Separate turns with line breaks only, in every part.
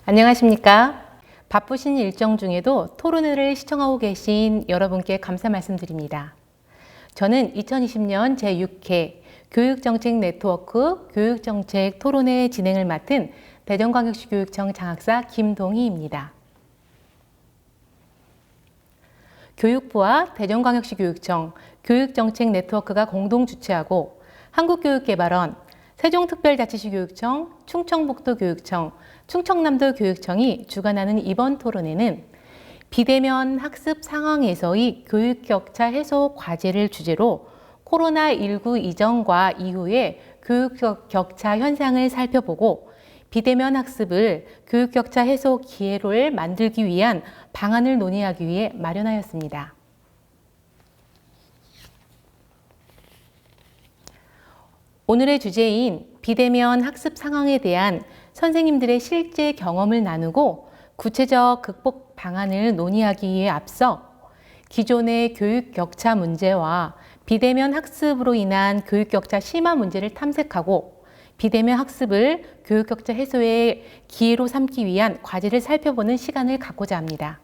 안녕하십니까? 바쁘신 일정 중에도 토론회를 시청하고 계신 여러분께 감사 말씀드립니다. 저는 2020년 제6회 교육정책 네트워크 교육정책 토론회 진행을 맡은 대전광역시 교육청 장학사 김동희입니다. 교육부와 대전광역시 교육청 교육정책 네트워크가 공동 주최하고 한국교육개발원, 세종특별자치시 교육청, 충청북도교육청, 충청남도 교육청이 주관하는 이번 토론회는 비대면 학습 상황에서의 교육격차 해소 과제를 주제로 코로나19 이전과 이후의 교육격차 현상을 살펴보고 비대면 학습을 교육격차 해소 기회를 만들기 위한 방안을 논의하기 위해 마련하였습니다. 오늘의 주제인 비대면 학습 상황에 대한 선생님들의 실제 경험을 나누고 구체적 극복 방안을 논의하기에 앞서 기존의 교육 격차 문제와 비대면 학습으로 인한 교육 격차 심화 문제를 탐색하고 비대면 학습을 교육 격차 해소의 기회로 삼기 위한 과제를 살펴보는 시간을 갖고자 합니다.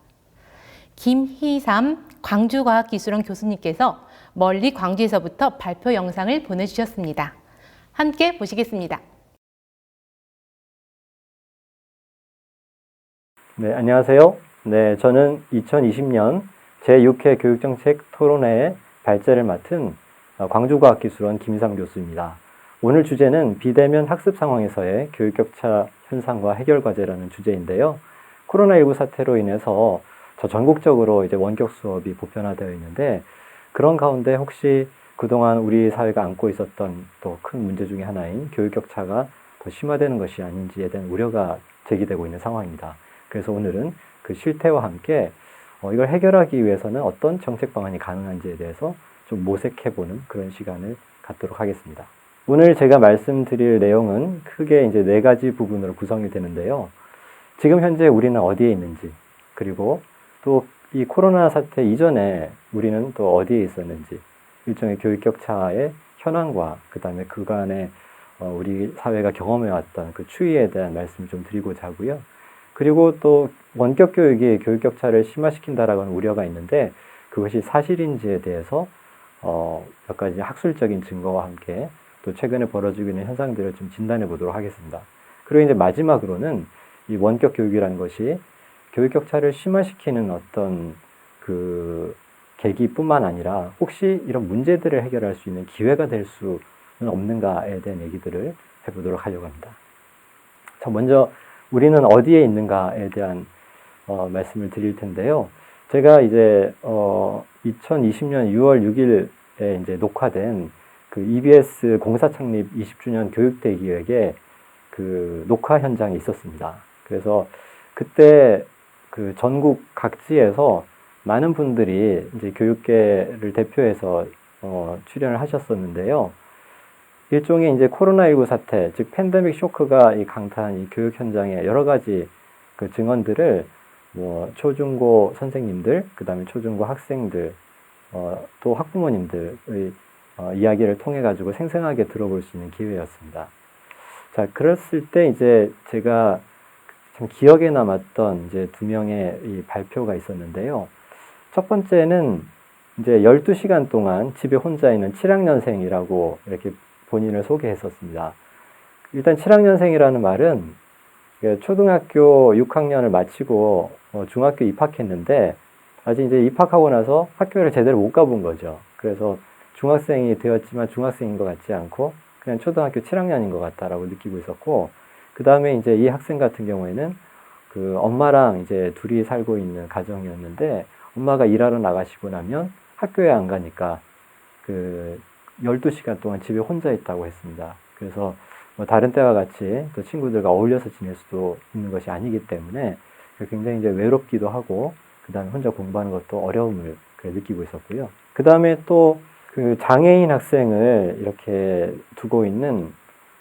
김희삼 광주과학기술원 교수님께서 멀리 광주에서부터 발표 영상을 보내주셨습니다. 함께 보시겠습니다.
네, 안녕하세요. 네, 저는 2020년 제6회 교육정책 토론회의 발제를 맡은 광주과학기술원 김희삼 교수입니다. 오늘 주제는 비대면 학습 상황에서의 교육격차 현상과 해결과제라는 주제인데요. 코로나19 사태로 인해서 전국적으로 이제 원격 수업이 보편화되어 있는데 그런 가운데 혹시 그동안 우리 사회가 안고 있었던 또 큰 문제 중에 하나인 교육격차가 더 심화되는 것이 아닌지에 대한 우려가 제기되고 있는 상황입니다. 그래서 오늘은 그 실태와 함께 이걸 해결하기 위해서는 어떤 정책 방안이 가능한지에 대해서 좀 모색해보는 그런 시간을 갖도록 하겠습니다. 오늘 제가 말씀드릴 내용은 크게 이제 4가지 부분으로 구성이 되는데요. 지금 현재 우리는 어디에 있는지, 그리고 또 이 코로나 사태 이전에 우리는 또 어디에 있었는지, 일종의 교육격차의 현황과 그 다음에 그간에 우리 사회가 경험해왔던 그 추이에 대한 말씀을 좀 드리고자 하고요. 그리고 또 원격 교육이 교육격차를 심화시킨다라고 하는 우려가 있는데 그것이 사실인지에 대해서 몇 가지 학술적인 증거와 함께 또 최근에 벌어지고 있는 현상들을 좀 진단해 보도록 하겠습니다. 그리고 이제 마지막으로는 이 원격 교육이라는 것이 교육격차를 심화시키는 어떤 그 계기뿐만 아니라 혹시 이런 문제들을 해결할 수 있는 기회가 될 수는 없는가에 대한 얘기들을 해보도록 하려고 합니다. 자, 먼저 우리는 어디에 있는가에 대한 말씀을 드릴 텐데요. 제가 이제 2020년 6월 6일에 이제 녹화된 그 EBS 공사 창립 20주년 교육대 기획의 그 녹화 현장에 있었습니다. 그래서 그때 그 전국 각지에서 많은 분들이 이제 교육계를 대표해서 출연을 하셨었는데요. 일종의 이제 코로나19 사태, 즉 팬데믹 쇼크가 이 강타한 이 교육 현장의 여러 가지 그 증언들을 뭐 초중고 선생님들, 그 다음에 초중고 학생들, 또 학부모님들의 이야기를 통해 가지고 생생하게 들어볼 수 있는 기회였습니다. 자, 그랬을 때 이제 제가 참 기억에 남았던 이제 2명의 이 발표가 있었는데요. 첫 번째는 이제 12시간 동안 집에 혼자 있는 7학년생이라고 이렇게 본인을 소개했었습니다. 일단 7학년생이라는 말은 초등학교 6학년을 마치고 중학교 입학했는데 아직 이제 입학하고 나서 학교를 제대로 못 가본 거죠. 그래서 중학생이 되었지만 중학생인 것 같지 않고 그냥 초등학교 7학년인 것 같다라고 느끼고 있었고, 그 다음에 이제 이 학생 같은 경우에는 그 엄마랑 이제 둘이 살고 있는 가정이었는데 엄마가 일하러 나가시고 나면 학교에 안 가니까 그 12시간 동안 집에 혼자 있다고 했습니다. 그래서 뭐 다른 때와 같이 또 친구들과 어울려서 지낼 수도 있는 것이 아니기 때문에 굉장히 이제 외롭기도 하고 그 다음에 혼자 공부하는 것도 어려움을 느끼고 있었고요. 그 다음에 또 그 장애인 학생을 이렇게 두고 있는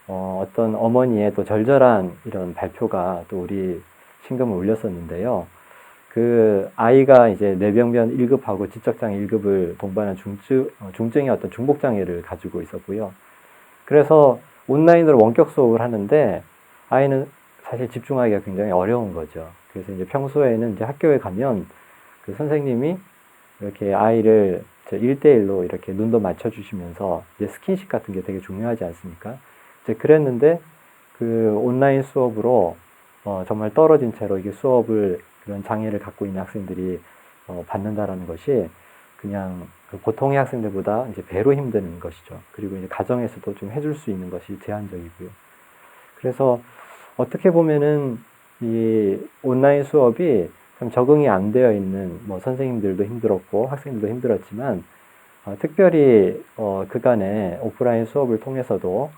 어떤 어머니의 또 절절한 이런 발표가 또 우리 심금을 울렸었는데요. 그 아이가 이제 뇌병변 1급하고 지적장애 1급을 동반한 중증의 어떤 중복장애를 가지고 있었고요. 그래서 온라인으로 원격 수업을 하는데 아이는 사실 집중하기가 굉장히 어려운 거죠. 그래서 이제 평소에는 이제 학교에 가면 그 선생님이 이렇게 아이를 1대1로 이렇게 눈도 맞춰주시면서 이제 스킨십 같은 게 되게 중요하지 않습니까? 이제 그랬는데 그 온라인 수업으로 정말 떨어진 채로 이게 수업을 그런 장애를 갖고 있는 학생들이 받는다라는 것이 그냥 그 보통의 학생들보다 이제 배로 힘든 것이죠. 그리고 이제 가정에서도 좀 해줄 수 있는 것이 제한적이고요. 그래서 어떻게 보면은 이 온라인 수업이 참 적응이 안 되어 있는 뭐 선생님들도 힘들었고 학생들도 힘들었지만 특별히 그간의 오프라인 수업을 통해서도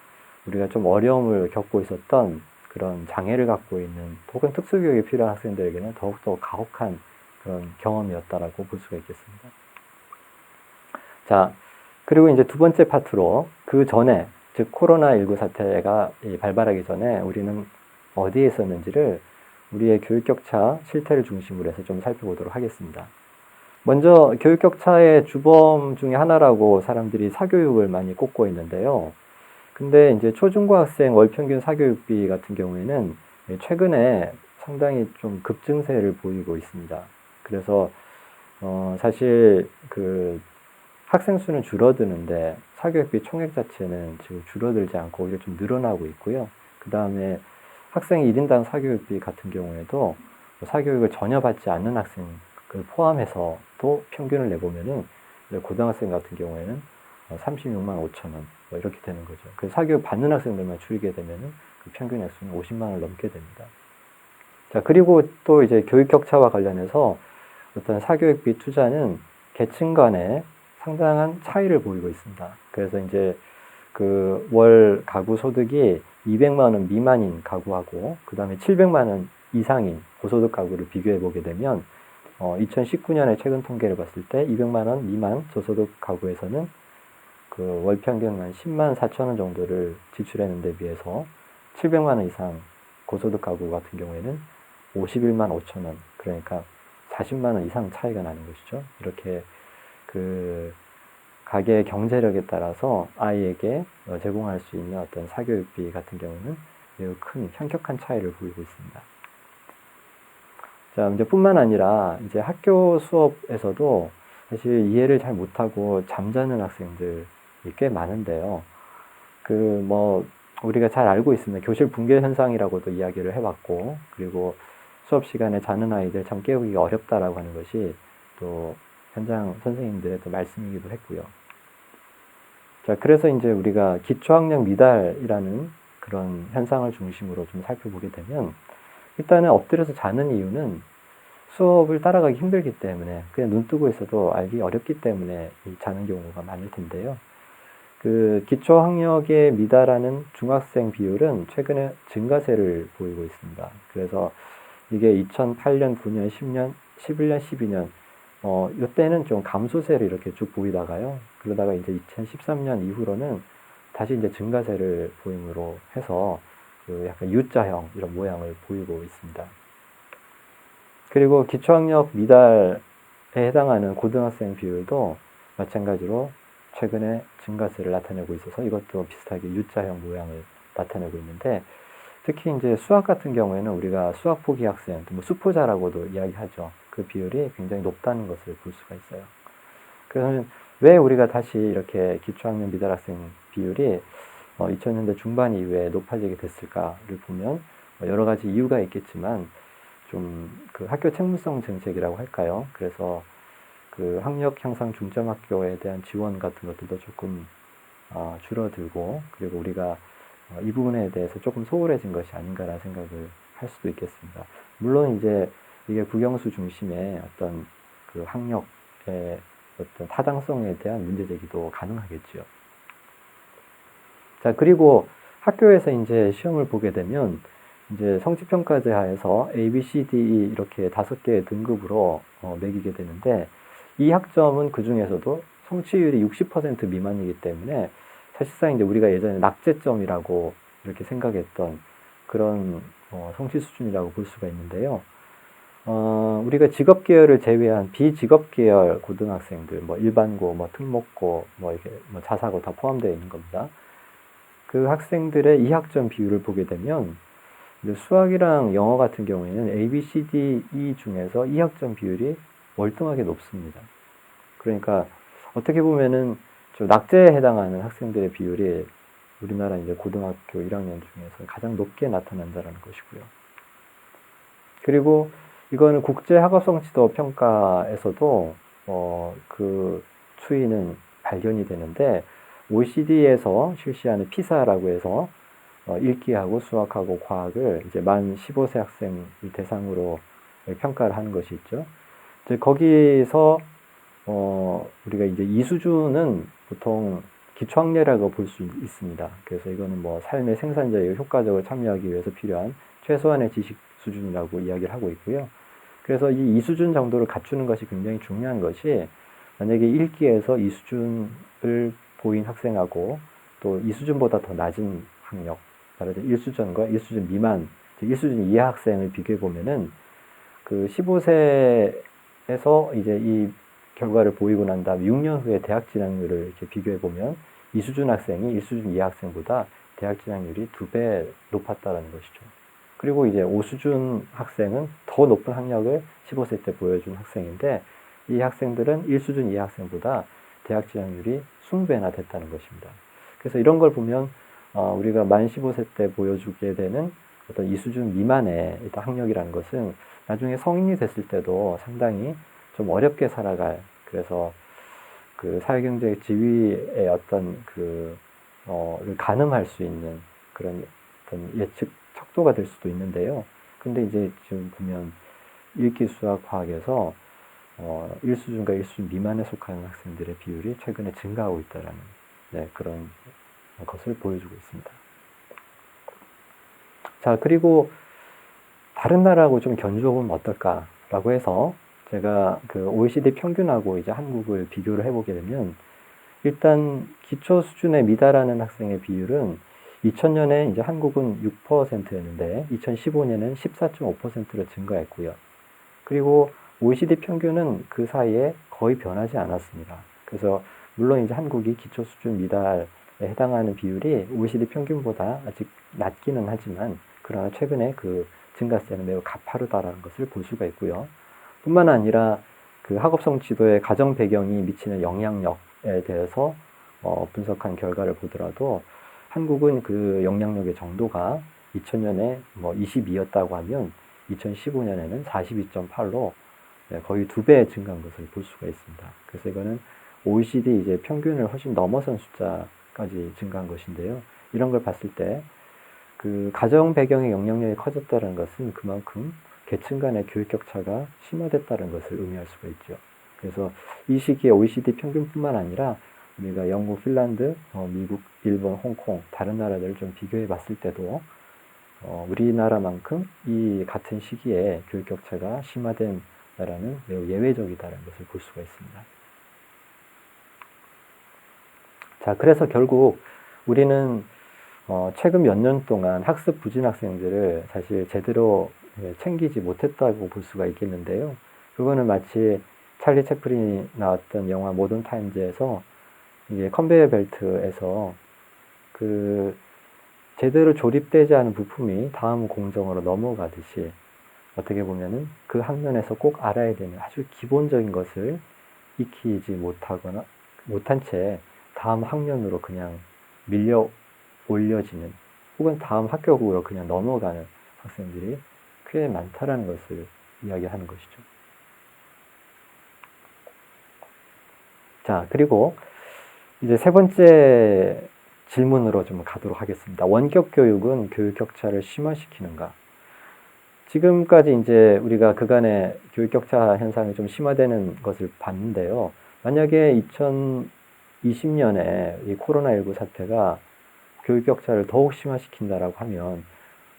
우리가 좀 어려움을 겪고 있었던 그런 장애를 갖고 있는 혹은 특수교육이 필요한 학생들에게는 더욱더 가혹한 그런 경험이었다라고 볼 수가 있겠습니다. 자, 그리고 이제 두 번째 파트로 그 전에 즉 코로나19 사태가 발발하기 전에 우리는 어디에 있었는지를 우리의 교육격차 실태를 중심으로 해서 좀 살펴보도록 하겠습니다. 먼저 교육격차의 주범 중에 하나라고 사람들이 사교육을 많이 꼽고 있는데요. 근데 이제 초중고학생 월평균 사교육비 같은 경우에는 최근에 상당히 좀 급증세를 보이고 있습니다. 그래서 사실 그 학생 수는 줄어드는데 사교육비 총액 자체는 지금 줄어들지 않고 오히려 좀 늘어나고 있고요. 그 다음에 학생 1인당 사교육비 같은 경우에도 사교육을 전혀 받지 않는 학생을 포함해서 또 평균을 내보면은 고등학생 같은 경우에는 36만 5천 원 뭐 이렇게 되는 거죠. 그래서 사교육 받는 학생들만 줄이게 되면은 그 평균 액수는 50만 원을 넘게 됩니다. 자, 그리고 또 이제 교육 격차와 관련해서 어떤 사교육비 투자는 계층 간에 상당한 차이를 보이고 있습니다. 그래서 이제 그 월 가구 소득이 200만 원 미만인 가구하고 그 다음에 700만 원 이상인 고소득 가구를 비교해 보게 되면 2019년에 최근 통계를 봤을 때 200만 원 미만 저소득 가구에서는 그 월 평균 한 10만 4천 원 정도를 지출하는 데 비해서 700만 원 이상 고소득 가구 같은 경우에는 51만 5천 원, 그러니까 40만 원 이상 차이가 나는 것이죠. 이렇게 그 가계의 경제력에 따라서 아이에게 제공할 수 있는 어떤 사교육비 같은 경우는 매우 큰 현격한 차이를 보이고 있습니다. 자, 이제 뿐만 아니라 이제 학교 수업에서도 사실 이해를 잘 못하고 잠자는 학생들이 꽤 많은데요. 우리가 잘 알고 있습니다. 교실 붕괴 현상이라고도 이야기를 해왔고, 그리고 수업 시간에 자는 아이들 참 깨우기가 어렵다라고 하는 것이 또 현장 선생님들의 또 말씀이기도 했고요. 자, 그래서 이제 우리가 기초학력 미달이라는 그런 현상을 중심으로 좀 살펴보게 되면, 일단은 엎드려서 자는 이유는 수업을 따라가기 힘들기 때문에, 그냥 눈 뜨고 있어도 알기 어렵기 때문에 자는 경우가 많을 텐데요. 그 기초학력에 미달하는 중학생 비율은 최근에 증가세를 보이고 있습니다. 그래서 이게 2008년, 9년, 10년, 11년, 12년, 이때는 좀 감소세를 이렇게 쭉 보이다가요. 그러다가 이제 2013년 이후로는 다시 이제 증가세를 보임으로 해서 그 약간 U자형 이런 모양을 보이고 있습니다. 그리고 기초학력 미달에 해당하는 고등학생 비율도 마찬가지로 최근에 증가세를 나타내고 있어서 이것도 비슷하게 U자형 모양을 나타내고 있는데, 특히 이제 수학 같은 경우에는 우리가 수학 포기 학생, 뭐 수포자라고도 이야기하죠. 그 비율이 굉장히 높다는 것을 볼 수가 있어요. 그래서 왜 우리가 다시 이렇게 기초학력 미달 학생 비율이 2000년대 중반 이후에 높아지게 됐을까를 보면 여러 가지 이유가 있겠지만 좀 그 학교 책무성 정책이라고 할까요? 그래서 그 학력 향상 중점 학교에 대한 지원 같은 것들도 조금 줄어들고, 그리고 우리가 이 부분에 대해서 조금 소홀해진 것이 아닌가라는 생각을 할 수도 있겠습니다. 물론 이제 이게 국영수 중심의 어떤 그 학력의 어떤 타당성에 대한 문제 제기도 가능하겠죠. 자, 그리고 학교에서 이제 시험을 보게 되면 이제 성취평가제 하에서 A, B, C, D, E 이렇게 5개의 등급으로 매기게 되는데, 이 학점은 그 중에서도 성취율이 60% 미만이기 때문에 사실상 이제 우리가 예전에 낙제점이라고 이렇게 생각했던 그런 성취 수준이라고 볼 수가 있는데요. 우리가 직업 계열을 제외한 비직업 계열 고등학생들, 뭐 일반고, 뭐 특목고, 뭐 이렇게 뭐 자사고 다 포함되어 있는 겁니다. 그 학생들의 이학점 비율을 보게 되면 근데 수학이랑 영어 같은 경우에는 A, B, C, D, E 중에서 이학점 비율이 월등하게 높습니다. 그러니까 어떻게 보면은 저 낙제에 해당하는 학생들의 비율이 우리나라 이제 고등학교 1학년 중에서 가장 높게 나타난다는 것이고요. 그리고 이거는 국제학업성 지도 평가에서도 그 추이는 발견이 되는데 OECD에서 실시하는 피사라고 해서 읽기하고 수학하고 과학을 이제 만 15세 학생을 대상으로 평가를 하는 것이 있죠. 이제 거기서 우리가 이제 이 수준은 보통 기초학력이라고 볼 수 있습니다. 그래서 이거는 뭐 삶의 생산자에 효과적으로 참여하기 위해서 필요한 최소한의 지식 수준이라고 이야기를 하고 있고요. 그래서 이 수준 정도를 갖추는 것이 굉장히 중요한 것이 만약에 1기에서 이 수준을 보인 학생하고 또 이 수준보다 더 낮은 학력, 말하자면 1수준과 1수준 미만, 1수준 이하 학생을 비교해 보면은 그 15세에서 이제 이 결과를 보이고 난 다음 6년 후에 대학 진학률을 이렇게 비교해 보면 이 수준 학생이 1수준 이하 학생보다 대학 진학률이 2배 높았다는 것이죠. 그리고 이제 5수준 학생은 더 높은 학력을 15세 때 보여준 학생인데 이 학생들은 1수준 이하 학생보다 대학 진학률이 20배나 됐다는 것입니다. 그래서 이런 걸 보면 우리가 만 15세 때 보여주게 되는 어떤 이 수준 미만의 학력이라는 것은 나중에 성인이 됐을 때도 상당히 좀 어렵게 살아갈, 그래서 그 사회경제 지위의 어떤 를 가늠할 수 있는 그런 어떤 예측 척도가 될 수도 있는데요. 근데 이제 지금 보면 읽기 수학 과학에서 1수준과 1수준 미만에 속하는 학생들의 비율이 최근에 증가하고 있다라는 그런 것을 보여주고 있습니다. 자, 그리고 다른 나라하고 좀 견주어보면 어떨까라고 해서 제가 그 OECD 평균하고 이제 한국을 비교를 해보게 되면 일단 기초 수준에 미달하는 학생의 비율은 2000년에 이제 한국은 6%였는데 2015년에는 14.5%로 증가했고요. 그리고 OECD 평균은 그 사이에 거의 변하지 않았습니다. 그래서 물론 이제 한국이 기초 수준 미달에 해당하는 비율이 OECD 평균보다 아직 낮기는 하지만 그러나 최근에 그 증가세는 매우 가파르다라는 것을 볼 수가 있고요. 뿐만 아니라 그 학업성 지도의 가정 배경이 미치는 영향력에 대해서 분석한 결과를 보더라도 한국은 그 영향력의 정도가 2000년에 뭐 22였다고 하면 2015년에는 42.8로 거의 2배 증가한 것을 볼 수가 있습니다. 그래서 이거는 OECD 이제 평균을 훨씬 넘어선 숫자까지 증가한 것인데요. 이런 걸 봤을 때 그 가정 배경의 영향력이 커졌다는 것은 그만큼 계층 간의 교육 격차가 심화됐다는 것을 의미할 수가 있죠. 그래서 이 시기에 OECD 평균뿐만 아니라 우리가 영국, 핀란드, 미국, 일본, 홍콩 다른 나라들을 좀 비교해 봤을 때도 우리나라만큼 이 같은 시기에 교육 격차가 심화된 나라는 매우 예외적이다라는 것을 볼 수가 있습니다. 자, 그래서 결국 우리는 최근 몇 년 동안 학습 부진 학생들을 사실 제대로 챙기지 못했다고 볼 수가 있겠는데요. 그거는 마치 찰리 채플린이 나왔던 영화 모던 타임즈에서 이게 컨베이어 벨트에서 그 제대로 조립되지 않은 부품이 다음 공정으로 넘어가듯이 어떻게 보면은 그 학년에서 꼭 알아야 되는 아주 기본적인 것을 익히지 못한 채 다음 학년으로 그냥 밀려 올려지는 혹은 다음 학교국으로 그냥 넘어가는 학생들이 꽤 많다라는 것을 이야기하는 것이죠. 자, 그리고 이제 세 번째 질문으로 좀 가도록 하겠습니다. 원격 교육은 교육 격차를 심화시키는가? 지금까지 이제 우리가 그간의 교육 격차 현상이 좀 심화되는 것을 봤는데요. 만약에 2020년에 이 코로나19 사태가 교육 격차를 더욱 심화시킨다라고 하면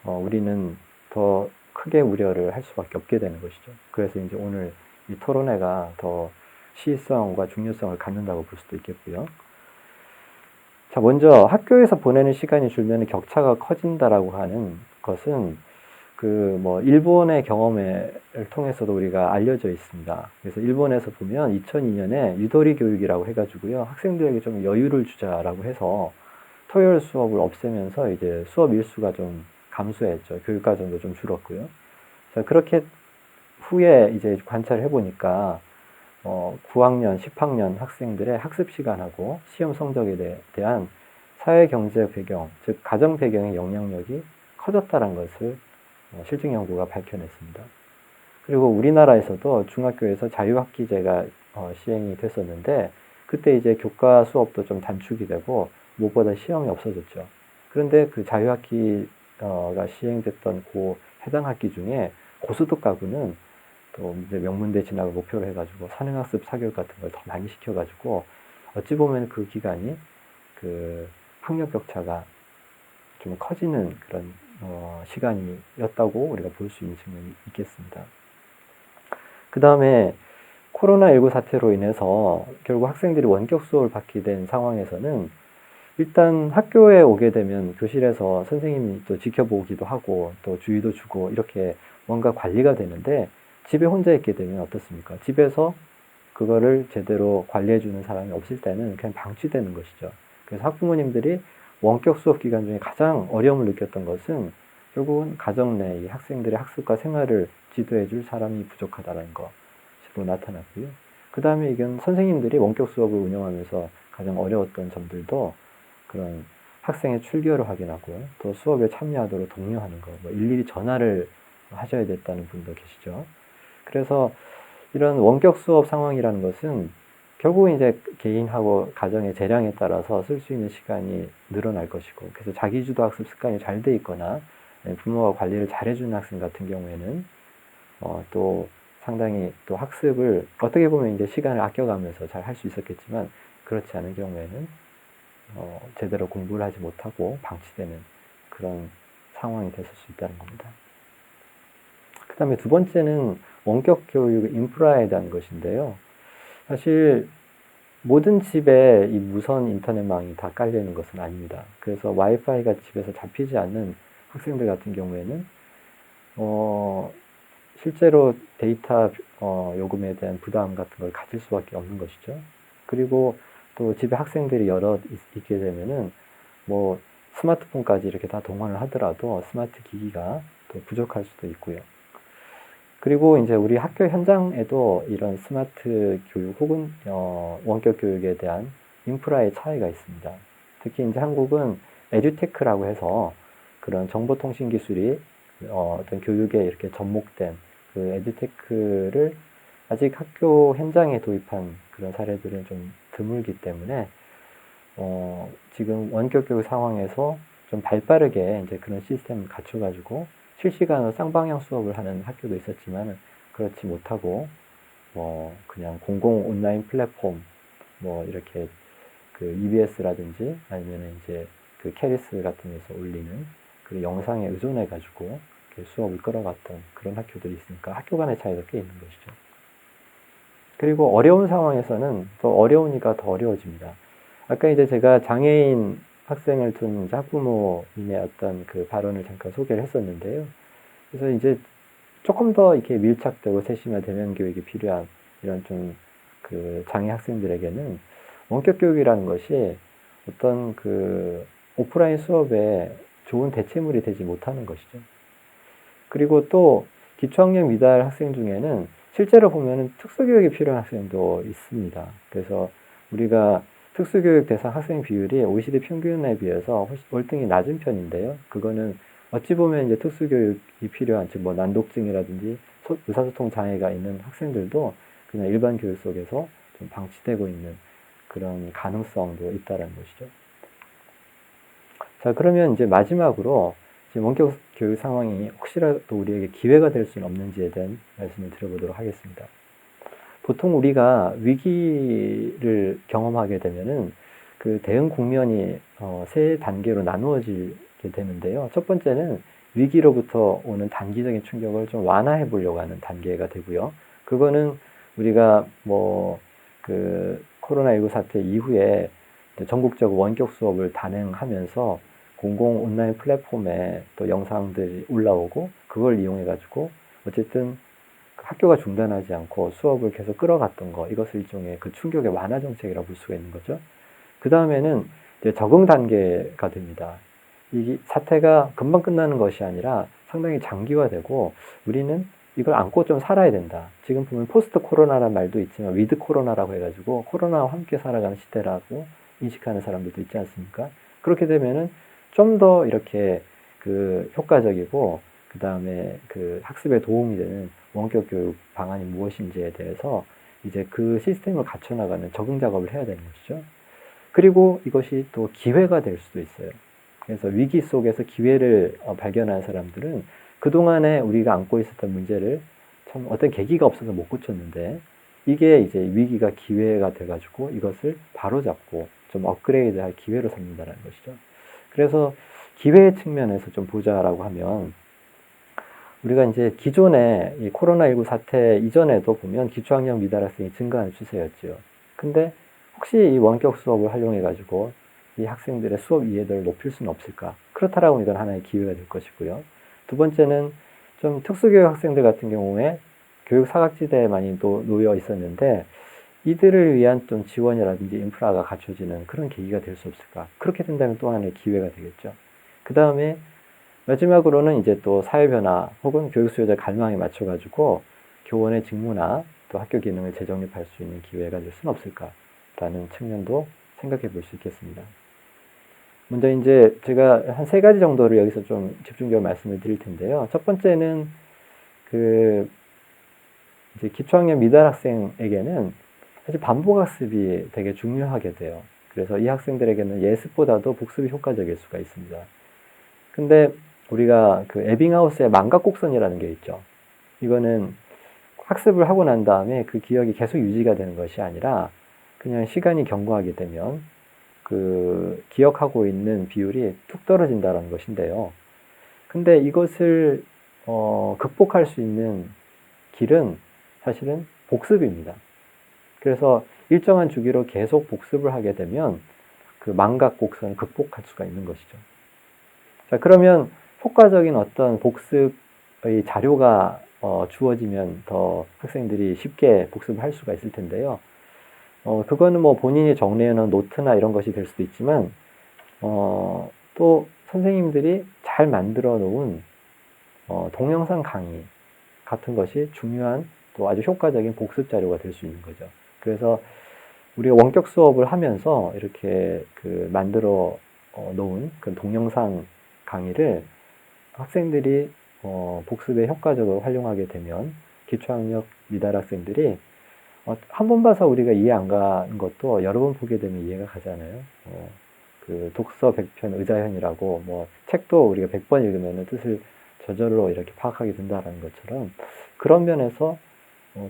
우리는 더 크게 우려를 할 수밖에 없게 되는 것이죠. 그래서 이제 오늘 이 토론회가 더 시의성과 중요성을 갖는다고 볼 수도 있겠고요. 자, 먼저 학교에서 보내는 시간이 줄면 격차가 커진다라고 하는 것은 일본의 경험을 통해서도 우리가 알려져 있습니다. 그래서 일본에서 보면 2002년에 유도리 교육이라고 해가지고요. 학생들에게 좀 여유를 주자라고 해서 토요일 수업을 없애면서 이제 수업 일수가 좀 감소했죠. 교육과정도 좀 줄었고요. 자, 그렇게 후에 이제 관찰해 보니까 9학년, 10학년 학생들의 학습 시간하고 시험 성적에 대한 사회 경제 배경, 즉 가정 배경의 영향력이 커졌다는 것을 실증 연구가 밝혀냈습니다. 그리고 우리나라에서도 중학교에서 자유학기제가 시행이 됐었는데 그때 이제 교과 수업도 좀 단축이 되고 무엇보다 시험이 없어졌죠. 그런데 그 자유학기가 시행됐던 그 해당 학기 중에 고소득 가구는 또 이제 명문대 진학을 목표로 해가지고 선행학습 사교육 같은 걸 더 많이 시켜가지고 어찌 보면 그 기간이 그 학력 격차가 좀 커지는 그런 시간이었다고 우리가 볼 수 있는 측면이 있겠습니다. 그 다음에 코로나19 사태로 인해서 결국 학생들이 원격 수업을 받게 된 상황에서는 일단 학교에 오게 되면 교실에서 선생님이 또 지켜보기도 하고 또 주의도 주고 이렇게 뭔가 관리가 되는데 집에 혼자 있게 되면 어떻습니까? 집에서 그거를 제대로 관리해주는 사람이 없을 때는 그냥 방치되는 것이죠. 그래서 학부모님들이 원격 수업 기간 중에 가장 어려움을 느꼈던 것은 결국은 가정 내 이 학생들의 학습과 생활을 지도해줄 사람이 부족하다는 것으로 나타났고요. 그 다음에 이건 선생님들이 원격 수업을 운영하면서 가장 어려웠던 점들도 그런 학생의 출결을 확인하고요. 또 수업에 참여하도록 독려하는 거, 뭐 일일이 전화를 하셔야 됐다는 분도 계시죠. 그래서 이런 원격 수업 상황이라는 것은 결국 이제 개인하고 가정의 재량에 따라서 쓸 수 있는 시간이 늘어날 것이고, 그래서 자기주도 학습 습관이 잘 돼 있거나 부모가 관리를 잘해주는 학생 같은 경우에는 또 상당히 또 학습을 어떻게 보면 이제 시간을 아껴가면서 잘 할 수 있었겠지만 그렇지 않은 경우에는 제대로 공부를 하지 못하고 방치되는 그런 상황이 됐을 수 있다는 겁니다. 그 다음에 두 번째는 원격 교육 인프라에 대한 것인데요. 사실 모든 집에 이 무선 인터넷망이 다 깔려 있는 것은 아닙니다. 그래서 와이파이가 집에서 잡히지 않는 학생들 같은 경우에는 실제로 데이터 요금에 대한 부담 같은 걸 가질 수밖에 없는 것이죠. 그리고 또 집에 학생들이 여럿 있게 되면은 뭐 스마트폰까지 이렇게 다 동원을 하더라도 스마트 기기가 또 부족할 수도 있고요. 그리고 이제 우리 학교 현장에도 이런 스마트 교육 혹은 원격 교육에 대한 인프라의 차이가 있습니다. 특히 이제 한국은 에듀테크라고 해서 그런 정보통신 기술이 어떤 교육에 이렇게 접목된 그 에듀테크를 아직 학교 현장에 도입한 그런 사례들은 좀 드물기 때문에 지금 원격 교육 상황에서 좀 발빠르게 이제 그런 시스템을 갖춰가지고 실시간으로 쌍방향 수업을 하는 학교도 있었지만 그렇지 못하고 그냥 공공 온라인 플랫폼 이렇게 그 EBS라든지 아니면 이제 그 캐리스 같은 데서 올리는 그 영상에 의존해 가지고 수업을 끌어갔던 그런 학교들이 있으니까 학교 간의 차이가 꽤 있는 것이죠. 그리고 어려운 상황에서는 또 어려우니까 더 어려워집니다. 아까 이제 제가 장애인 학생을 둔 학부모님의 어떤 그 발언을 잠깐 소개를 했었는데요. 그래서 이제 조금 더 이렇게 밀착되고 세심한 대면 교육이 필요한 이런 좀 그 장애 학생들에게는 원격 교육이라는 것이 어떤 그 오프라인 수업에 좋은 대체물이 되지 못하는 것이죠. 그리고 또 기초학력 미달 학생 중에는 실제로 보면은 특수교육이 필요한 학생도 있습니다. 그래서 우리가 특수교육 대상 학생 비율이 OECD 평균에 비해서 월등히 낮은 편인데요. 그거는 어찌 보면 이제 특수교육이 필요한, 즉 난독증이라든지 의사소통 장애가 있는 학생들도 그냥 일반 교육 속에서 좀 방치되고 있는 그런 가능성도 있다는 것이죠. 자, 그러면 이제 마지막으로 지금 원격 교육 상황이 혹시라도 우리에게 기회가 될 수는 없는지에 대한 말씀을 드려보도록 하겠습니다. 보통 우리가 위기를 경험하게 되면은 그 대응 국면이 세 단계로 나누어지게 되는데요. 첫 번째는 위기로부터 오는 단기적인 충격을 좀 완화해 보려고 하는 단계가 되고요. 그거는 우리가 그 코로나19 사태 이후에 전국적 원격 수업을 단행하면서 공공 온라인 플랫폼에 또 영상들이 올라오고 그걸 이용해 가지고 어쨌든 학교가 중단하지 않고 수업을 계속 끌어갔던 거, 이것을 일종의 그 충격의 완화 정책이라고 볼 수가 있는 거죠. 그 다음에는 이제 적응 단계가 됩니다. 이 사태가 금방 끝나는 것이 아니라 상당히 장기화되고 우리는 이걸 안고 좀 살아야 된다. 지금 보면 포스트 코로나라는 말도 있지만 위드 코로나라고 해가지고 코로나와 함께 살아가는 시대라고 인식하는 사람들도 있지 않습니까? 그렇게 되면은 좀 더 이렇게 그 효과적이고 그 다음에 그 학습에 도움이 되는 원격 교육 방안이 무엇인지에 대해서 이제 그 시스템을 갖춰나가는 적응 작업을 해야 되는 것이죠. 그리고 이것이 또 기회가 될 수도 있어요. 그래서 위기 속에서 기회를 발견한 사람들은 그동안에 우리가 안고 있었던 문제를 참 어떤 계기가 없어서 못 고쳤는데 이게 이제 위기가 기회가 돼가지고 이것을 바로잡고 좀 업그레이드 할 기회로 삼는다는 것이죠. 그래서 기회의 측면에서 좀 보자라고 하면 우리가 이제 기존에 이 코로나19 사태 이전에도 보면 기초학력 미달 학생이 증가하는 추세였죠. 근데 혹시 이 원격 수업을 활용해가지고 이 학생들의 수업 이해도를 높일 수는 없을까? 그렇다라고 이건 하나의 기회가 될 것이고요. 두 번째는 좀 특수교육 학생들 같은 경우에 교육 사각지대에 많이 놓여 있었는데 이들을 위한 좀 지원이라든지 인프라가 갖춰지는 그런 계기가 될 수 없을까? 그렇게 된다면 또 하나의 기회가 되겠죠. 그 다음에 마지막으로는 이제 또 사회변화 혹은 교육 수요자 갈망에 맞춰가지고 교원의 직무나 또 학교 기능을 재정립할 수 있는 기회가 될 수는 없을까라는 측면도 생각해 볼 수 있겠습니다. 먼저 이제 제가 한 세 가지 정도를 여기서 좀 집중적으로 말씀을 드릴 텐데요. 첫 번째는 그 이제 기초학년 미달 학생에게는 사실 반복학습이 되게 중요하게 돼요. 그래서 이 학생들에게는 예습보다도 복습이 효과적일 수가 있습니다. 근데 우리가 그 에빙하우스의 망각곡선이라는 게 있죠. 이거는 학습을 하고 난 다음에 그 기억이 계속 유지가 되는 것이 아니라 그냥 시간이 경과하게 되면 그 기억하고 있는 비율이 툭 떨어진다는 것인데요. 근데 이것을 극복할 수 있는 길은 사실은 복습입니다. 그래서 일정한 주기로 계속 복습을 하게 되면 그 망각 곡선을 극복할 수가 있는 것이죠. 자, 그러면 효과적인 어떤 복습의 자료가 주어지면 더 학생들이 쉽게 복습을 할 수가 있을 텐데요. 그거는 뭐 본인이 정리해 놓은 노트나 이런 것이 될 수도 있지만, 또 선생님들이 잘 만들어 놓은, 동영상 강의 같은 것이 중요한 또 아주 효과적인 복습 자료가 될 수 있는 거죠. 그래서 우리가 원격 수업을 하면서 이렇게 그 만들어 놓은 그 동영상 강의를 학생들이 복습에 효과적으로 활용하게 되면 기초학력 미달 학생들이 한 번 봐서 우리가 이해 안 가는 것도 여러 번 보게 되면 이해가 가잖아요. 그 독서 100편 의자현이라고 뭐 책도 우리가 100번 읽으면 뜻을 저절로 이렇게 파악하게 된다는 것처럼 그런 면에서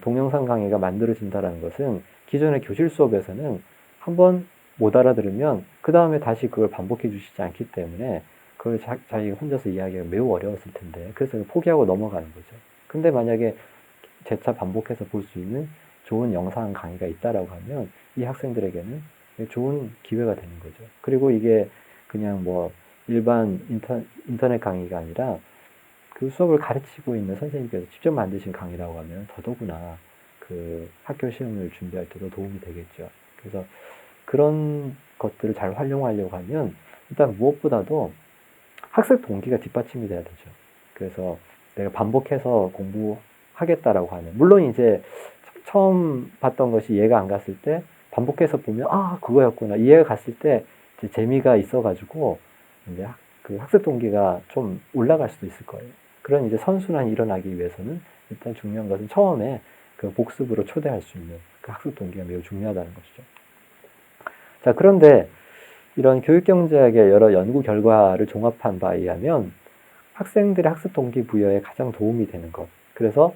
동영상 강의가 만들어진다는 것은 기존의 교실 수업에서는 한 번 못 알아들으면 그 다음에 다시 그걸 반복해 주시지 않기 때문에 그걸 자기가 혼자서 이해하기가 매우 어려웠을 텐데 그래서 포기하고 넘어가는 거죠. 근데 만약에 재차 반복해서 볼 수 있는 좋은 영상 강의가 있다라고 하면 이 학생들에게는 좋은 기회가 되는 거죠. 그리고 이게 그냥 뭐 일반 인터넷 강의가 아니라 그 수업을 가르치고 있는 선생님께서 직접 만드신 강의라고 하면 더더구나 그 학교 시험을 준비할 때도 도움이 되겠죠. 그래서 그런 것들을 잘 활용하려고 하면 일단 무엇보다도 학습 동기가 뒷받침이 돼야 되죠. 그래서 내가 반복해서 공부하겠다라고 하면 물론 이제 처음 봤던 것이 이해가 안 갔을 때 반복해서 보면 그거였구나 이해가 갔을 때 이제 재미가 있어가지고 이제 그 학습 동기가 좀 올라갈 수도 있을 거예요. 그런 이제 선순환이 일어나기 위해서는 일단 중요한 것은 처음에 그 복습으로 초대할 수 있는 그 학습 동기가 매우 중요하다는 것이죠. 자, 그런데 이런 교육경제학의 여러 연구 결과를 종합한 바에 의하면 학생들의 학습 동기 부여에 가장 도움이 되는 것. 그래서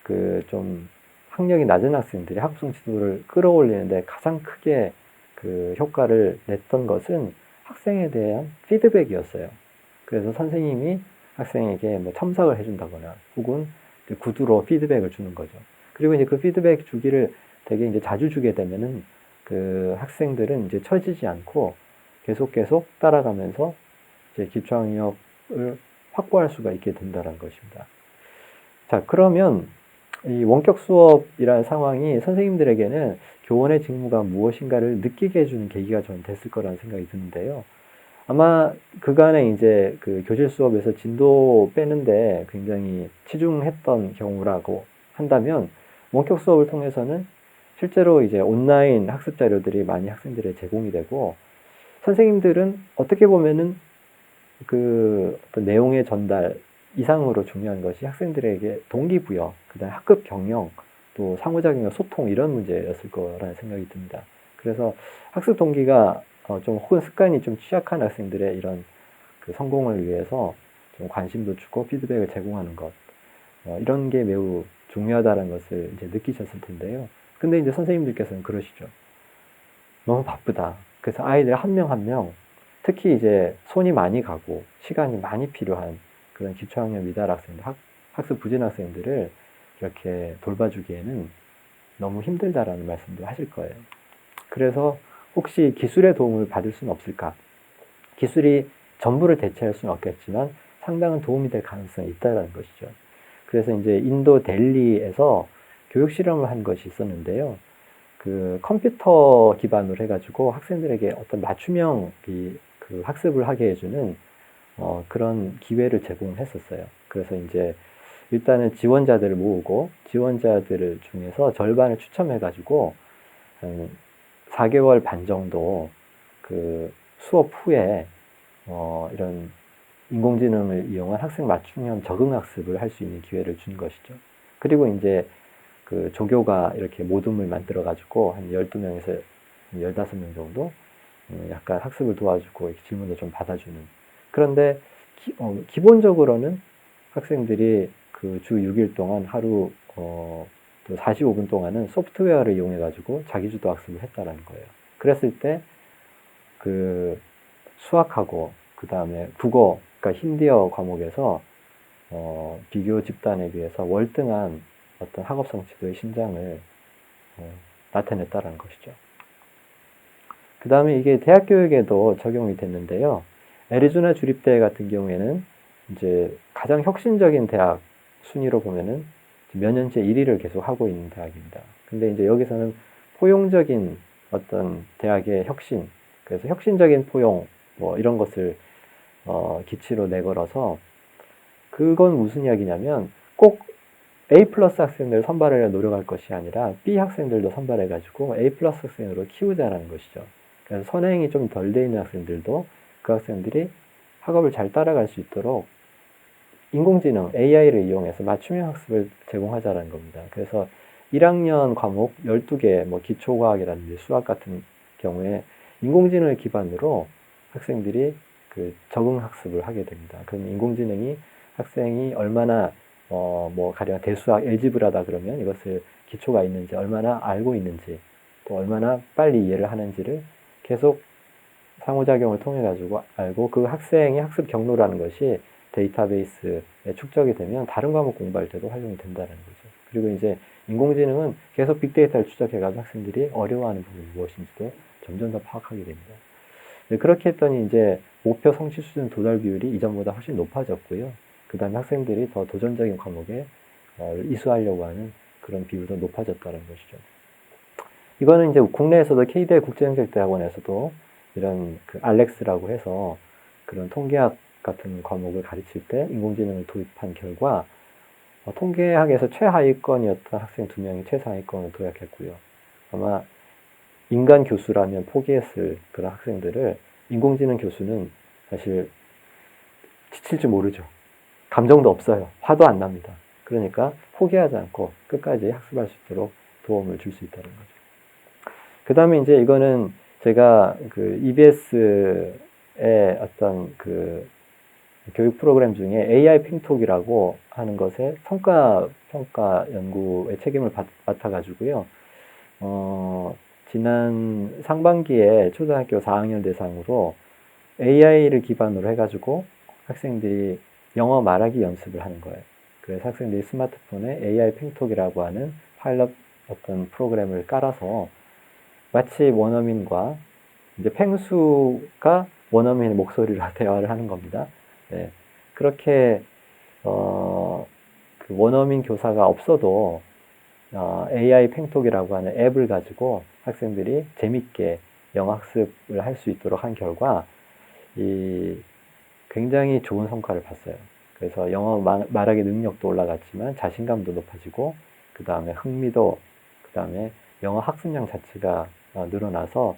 그 좀 학력이 낮은 학생들이 학습 지도를 끌어올리는데 가장 크게 그 효과를 냈던 것은 학생에 대한 피드백이었어요. 그래서 선생님이 학생에게 뭐 첨삭을 해준다거나 혹은 구두로 피드백을 주는 거죠. 그리고 이제 그 피드백 주기를 되게 이제 자주 주게 되면은 그 학생들은 이제 처지지 않고 계속 따라가면서 이제 기초학력을 확보할 수가 있게 된다는 것입니다. 자, 그러면 이 원격 수업이라는 상황이 선생님들에게는 교원의 직무가 무엇인가를 느끼게 해주는 계기가 저는 됐을 거라는 생각이 드는데요. 아마 그간에 이제 그 교실 수업에서 진도 빼는데 굉장히 치중했던 경우라고 한다면 원격 수업을 통해서는 실제로 이제 온라인 학습 자료들이 많이 학생들에 제공이 되고 선생님들은 어떻게 보면은 그 어떤 내용의 전달 이상으로 중요한 것이 학생들에게 동기부여, 그다음에 학급 경영, 또 상호작용과 소통 이런 문제였을 거라는 생각이 듭니다. 그래서 학습 동기가 좀 혹은 습관이 좀 취약한 학생들의 이런 그 성공을 위해서 좀 관심도 주고 피드백을 제공하는 것 이런 게 매우 중요하다는 것을 이제 느끼셨을 텐데요. 근데 이제 선생님들께서는 그러시죠. 너무 바쁘다. 그래서 아이들 한 명 한 명, 특히 이제 손이 많이 가고 시간이 많이 필요한 그런 기초학년 미달 학생들, 학습 부진 학생들을 이렇게 돌봐주기에는 너무 힘들다라는 말씀도 하실 거예요. 그래서 혹시 기술의 도움을 받을 수는 없을까? 기술이 전부를 대체할 수는 없겠지만 상당한 도움이 될 가능성이 있다는 것이죠. 그래서 이제 인도 델리에서 교육 실험을 한 것이 있었는데요. 그 컴퓨터 기반으로 해가지고 학생들에게 어떤 맞춤형 그 학습을 하게 해주는 그런 기회를 제공했었어요. 그래서 이제 일단은 지원자들을 모으고 지원자들을 중에서 절반을 추첨해가지고 한 4개월 반 정도 그 수업 후에 이런 인공지능을 이용한 학생 맞춤형 적응 학습을 할 수 있는 기회를 준 것이죠. 그리고 이제 그 조교가 이렇게 모둠을 만들어 가지고 한 12명에서 15명 정도 약간 학습을 도와주고 이렇게 질문도 좀 받아주는. 그런데 기본적으로는 학생들이 그 주 6일 동안 하루 또 45분 동안은 소프트웨어를 이용해 가지고 자기주도 학습을 했다라는 거예요. 그랬을 때 그 수학하고 그 다음에 국어, 그러니까 힌디어 과목에서 비교 집단에 비해서 월등한 어떤 학업 성취도의 신장을 나타냈다라는 것이죠. 그 다음에 이게 대학 교육에도 적용이 됐는데요. 애리조나 주립대 같은 경우에는 이제 가장 혁신적인 대학 순위로 보면은 몇 년째 1위를 계속 하고 있는 대학입니다. 근데 이제 여기서는 포용적인 어떤 대학의 혁신, 그래서 혁신적인 포용, 뭐 이런 것을 기치로 내걸어서 그건 무슨 이야기냐면 꼭 A 플러스 학생들을 선발하려 노력할 것이 아니라 B 학생들도 선발해가지고 A 플러스 학생으로 키우자라는 것이죠. 그래서 선행이 좀 덜 돼 있는 학생들도 그 학생들이 학업을 잘 따라갈 수 있도록 인공지능, AI를 이용해서 맞춤형 학습을 제공하자라는 겁니다. 그래서 1학년 과목 12개, 뭐 기초과학이라든지 수학 같은 경우에 인공지능을 기반으로 학생들이 그 적응 학습을 하게 됩니다. 그럼 인공지능이 학생이 얼마나 뭐 가령 대수학 엘지브라다 그러면 이것을 기초가 있는지 얼마나 알고 있는지 또 얼마나 빨리 이해를 하는지를 계속 상호작용을 통해 가지고 알고 그 학생의 학습 경로라는 것이 데이터베이스에 축적이 되면 다른 과목 공부할 때도 활용이 된다는 거죠. 그리고 이제 인공지능은 계속 빅데이터를 추적해가지고 학생들이 어려워하는 부분이 무엇인지도 점점 더 파악하게 됩니다. 그렇게 했더니 이제 목표 성취 수준 도달 비율이 이전보다 훨씬 높아졌고요. 그 다음에 학생들이 더 도전적인 과목에 이수하려고 하는 그런 비율도 높아졌다는 것이죠. 이거는 이제 국내에서도 KDI 국제정책대학원에서도 이런 그 알렉스라고 해서 그런 통계학 같은 과목을 가르칠 때 인공지능을 도입한 결과 통계학에서 최하위권이었던 학생 2명이 최상위권을 도약했고요. 아마 인간 교수라면 포기했을 그런 학생들을 인공지능 교수는 사실 지칠 줄 모르죠. 감정도 없어요. 화도 안 납니다. 그러니까 포기하지 않고 끝까지 학습할 수 있도록 도움을 줄 수 있다는 거죠. 그 다음에 이제 이거는 제가 그 EBS의 어떤 그 교육 프로그램 중에 AI 핑톡이라고 하는 것에 성과 평가 연구의 책임을 맡아가지고요. 지난 상반기에 초등학교 4학년 대상으로 AI를 기반으로 해가지고 학생들이 영어 말하기 연습을 하는 거예요. 그래서 학생들이 스마트폰에 AI 핑톡이라고 하는 파일럿 어떤 프로그램을 깔아서 마치 원어민과 이제 펭수가 원어민의 목소리로 대화를 하는 겁니다. 네. 그렇게 그 원어민 교사가 없어도 AI 팽톡이라고 하는 앱을 가지고 학생들이 재밌게 영어 학습을 할 수 있도록 한 결과 이 굉장히 좋은 성과를 봤어요. 그래서 영어 말하기 능력도 올라갔지만 자신감도 높아지고 그 다음에 흥미도 그 다음에 영어 학습량 자체가 늘어나서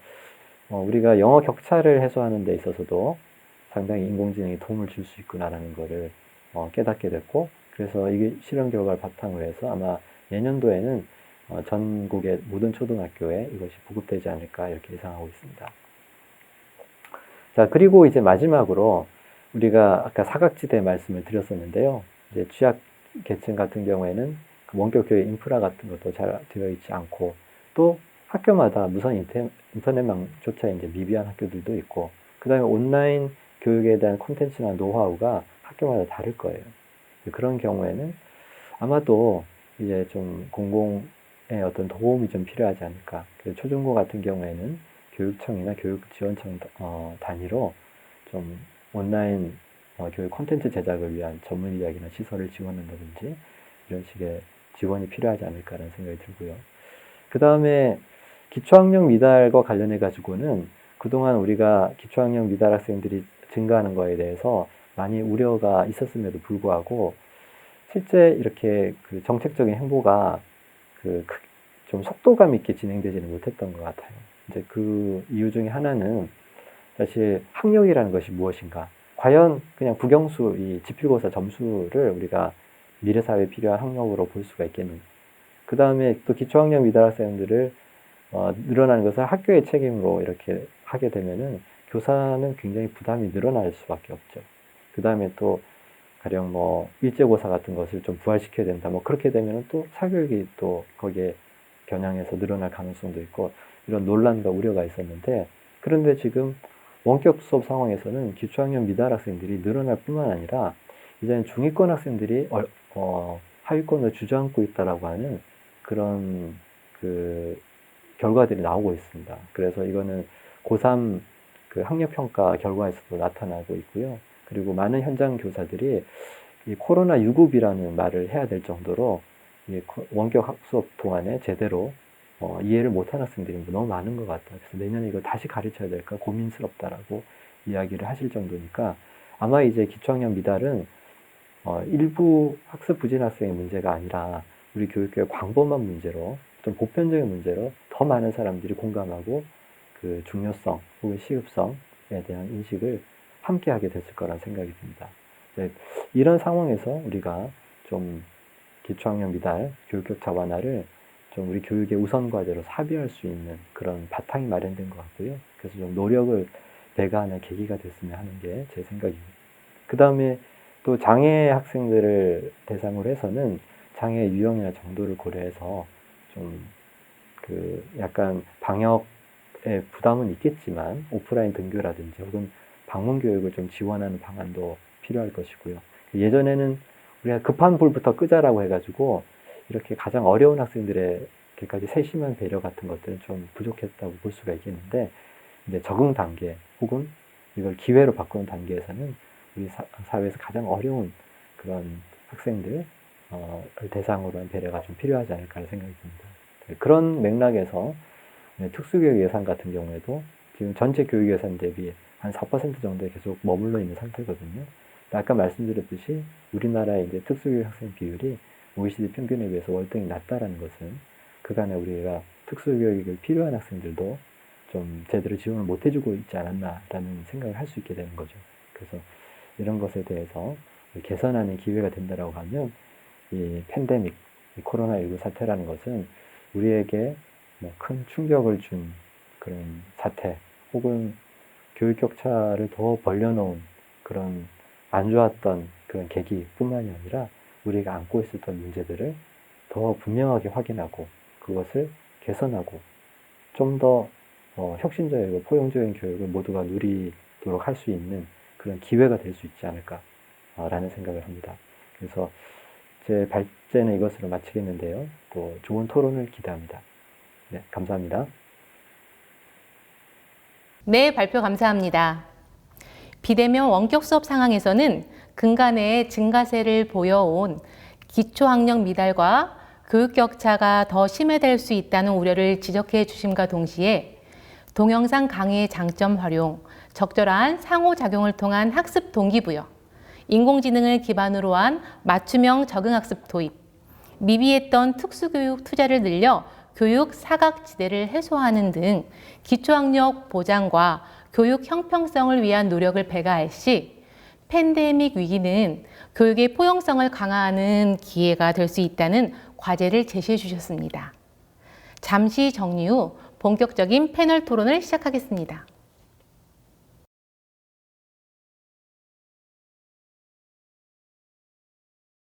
우리가 영어 격차를 해소하는 데 있어서도 상당히 인공지능이 도움을 줄 수 있구나라는 것을 깨닫게 됐고 그래서 이게 실험 결과를 바탕으로 해서 아마 내년도에는 전국의 모든 초등학교에 이것이 보급되지 않을까 이렇게 예상하고 있습니다. 자, 그리고 이제 마지막으로 우리가 아까 사각지대 말씀을 드렸었는데요. 이제 취약 계층 같은 경우에는 그 원격 교육 인프라 같은 것도 잘 되어 있지 않고 또 학교마다 무선 인터넷망조차 이제 미비한 학교들도 있고 그 다음에 온라인 교육에 대한 콘텐츠나 노하우가 학교마다 다를 거예요. 그런 경우에는 아마도 이제 좀 공공의 어떤 도움이 좀 필요하지 않을까. 초중고 같은 경우에는 교육청이나 교육지원청 단위로 좀 온라인 교육 콘텐츠 제작을 위한 전문 인력이나 시설을 지원한다든지 이런 식의 지원이 필요하지 않을까라는 생각이 들고요. 그 다음에 기초학력 미달과 관련해 가지고는 그동안 우리가 기초학력 미달 학생들이 증가하는 거에 대해서 많이 우려가 있었음에도 불구하고 실제 이렇게 그 정책적인 행보가 좀 속도감 있게 진행되지는 못했던 것 같아요. 이제 그 이유 중에 하나는 사실 학력이라는 것이 무엇인가? 과연 그냥 국영수 이 지필고사 점수를 우리가 미래 사회에 필요한 학력으로 볼 수가 있겠는가? 그 다음에 또 기초학력 미달 학생들을 늘어나는 것을 학교의 책임으로 이렇게 하게 되면은 교사는 굉장히 부담이 늘어날 수밖에 없죠. 그 다음에 또 가령 뭐 일제고사 같은 것을 좀 부활시켜야 된다. 뭐 그렇게 되면은 또 사교육이 또 거기에 겨냥해서 늘어날 가능성도 있고 이런 논란과 우려가 있었는데 그런데 지금 원격 수업 상황에서는 기초학력 미달 학생들이 늘어날 뿐만 아니라 이제는 중위권 학생들이 하위권을 주저앉고 있다라고 하는 그런 그 결과들이 나오고 있습니다. 그래서 이거는 고3 그 학력평가 결과에서도 나타나고 있고요. 그리고 많은 현장 교사들이 이 코로나 유급이라는 말을 해야 될 정도로 이 원격 수업 동안에 제대로 이해를 못한 학생들이 너무 많은 것 같다. 그래서 내년에 이거 다시 가르쳐야 될까 고민스럽다라고 이야기를 하실 정도니까 아마 이제 기초학력 미달은 일부 학습 부진 학생의 문제가 아니라 우리 교육계의 광범한 문제로 좀 보편적인 문제로 더 많은 사람들이 공감하고 그 중요성 혹은 시급성에 대한 인식을 함께 하게 됐을 거란 생각이 듭니다. 네, 이런 상황에서 우리가 좀 기초학력 미달 교육 격차 완화를 좀 우리 교육의 우선 과제로 사비할 수 있는 그런 바탕이 마련된 것 같고요. 그래서 좀 노력을 배가하는 계기가 됐으면 하는 게 제 생각입니다. 그 다음에 또 장애 학생들을 대상으로 해서는 장애 유형이나 정도를 고려해서 좀 그 약간 방역에 부담은 있겠지만 오프라인 등교라든지 혹은 방문 교육을 좀 지원하는 방안도 필요할 것이고요. 예전에는 우리가 급한 불부터 끄자라고 해가지고 이렇게 가장 어려운 학생들에게까지 세심한 배려 같은 것들은 좀 부족했다고 볼 수가 있겠는데 이제 적응 단계 혹은 이걸 기회로 바꾸는 단계에서는 우리 사회에서 가장 어려운 그런 학생들 대상으로 한 배려가 좀 필요하지 않을까 하는 생각이 듭니다. 그런 맥락에서 특수교육 예산 같은 경우에도 지금 전체 교육 예산 대비 한 4% 정도에 계속 머물러 있는 상태거든요. 아까 말씀드렸듯이 우리나라의 이제 특수교육 학생 비율이 OECD 평균에 비해서 월등히 낮다라는 것은 그간에 우리가 특수교육을 필요한 학생들도 좀 제대로 지원을 못 해주고 있지 않았나라는 생각을 할 수 있게 되는 거죠. 그래서 이런 것에 대해서 개선하는 기회가 된다라고 하면 이 팬데믹, 이 코로나19 사태라는 것은 우리에게 뭐 큰 충격을 준 그런 사태 혹은 교육 격차를 더 벌려놓은 그런 안 좋았던 그런 계기뿐만이 아니라 우리가 안고 있었던 문제들을 더 분명하게 확인하고 그것을 개선하고 좀 더 혁신적이고 포용적인 교육을 모두가 누리도록 할 수 있는 그런 기회가 될 수 있지 않을까라는 생각을 합니다. 그래서 제 발제는 이것으로 마치겠는데요. 또 좋은 토론을 기대합니다. 네, 감사합니다.
네, 발표 감사합니다. 비대면 원격 수업 상황에서는 근간의 증가세를 보여온 기초학력 미달과 교육 격차가 더 심화될 수 있다는 우려를 지적해 주심과 동시에 동영상 강의의 장점 활용, 적절한 상호작용을 통한 학습 동기부여, 인공지능을 기반으로 한 맞춤형 적응학습 도입, 미비했던 특수교육 투자를 늘려 교육 사각지대를 해소하는 등 기초학력 보장과 교육 형평성을 위한 노력을 배가할 시 팬데믹 위기는 교육의 포용성을 강화하는 기회가 될 수 있다는 과제를 제시해 주셨습니다. 잠시 정리 후 본격적인 패널 토론을 시작하겠습니다.